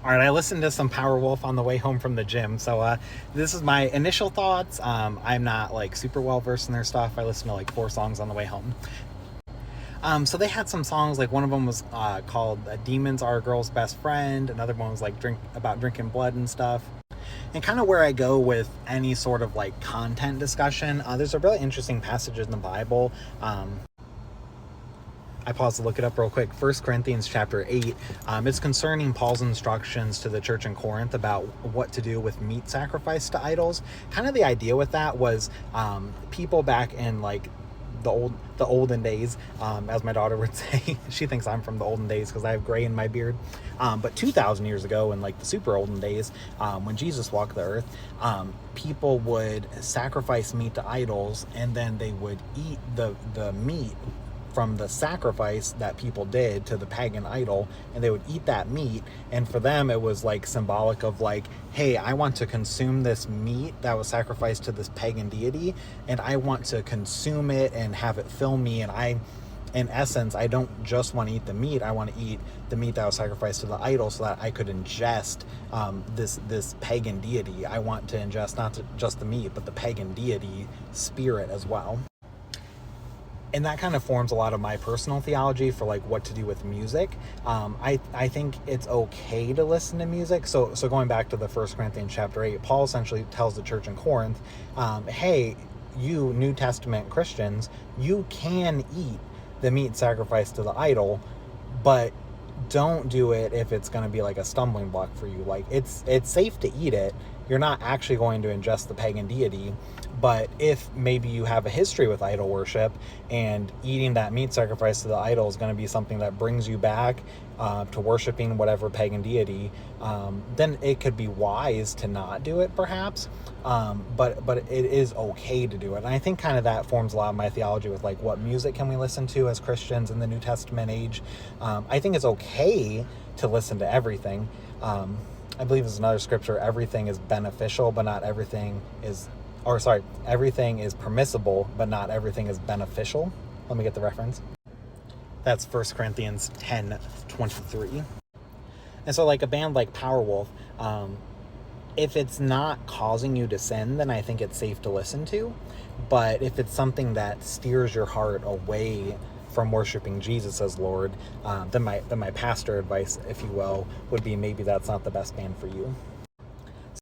All right, I listened to some Powerwolf on the way home from the gym, so this is my initial thoughts. I'm not like super well versed in their stuff. I listened to like 4 songs on the way home. So they had some songs, like one of them was called "Demons Are a Girl's Best Friend." Another one was like about drinking blood and stuff. And kind of where I go with any sort of like content discussion, there's a really interesting passage in the Bible. I paused to look it up real quick. 1 Corinthians chapter 8. It's concerning Paul's instructions to the church in Corinth about what to do with meat sacrificed to idols. Kind of the idea with that was people back in like the olden days, as my daughter would say. She thinks I'm from the olden days because I have gray in my beard. But 2,000 years ago, in like the super olden days, when Jesus walked the earth, people would sacrifice meat to idols, and then they would eat the meat from the sacrifice that people did to the pagan idol, and they would eat that meat. And for them, it was like symbolic of like, hey, I want to consume this meat that was sacrificed to this pagan deity, and I want to consume it and have it fill me. And in essence, I don't just want to eat the meat. I want to eat the meat that was sacrificed to the idol so that I could ingest this pagan deity. I want to ingest not just the meat, but the pagan deity spirit as well. And that kind of forms a lot of my personal theology for like what to do with music. I think it's okay to listen to music. So going back to the 1 Corinthians chapter 8, Paul essentially tells the church in Corinth, hey, you New Testament Christians, you can eat the meat sacrificed to the idol, but don't do it if it's going to be like a stumbling block for you. Like it's safe to eat it. You're not actually going to ingest the pagan deity. But if maybe you have a history with idol worship, and eating that meat sacrifice to the idol is going to be something that brings you back to worshiping whatever pagan deity, then it could be wise to not do it, perhaps. But it is okay to do it. And I think kind of that forms a lot of my theology with like what music can we listen to as Christians in the New Testament age. I think it's okay to listen to everything. I believe there's another scripture, everything is beneficial, but not everything is... Or sorry, everything is permissible, but not everything is beneficial. Let me get the reference. That's 1 Corinthians 10:23. And so like a band like Powerwolf, if it's not causing you to sin, then I think it's safe to listen to. But if it's something that steers your heart away from worshiping Jesus as Lord, then my pastor advice, if you will, would be maybe that's not the best band for you.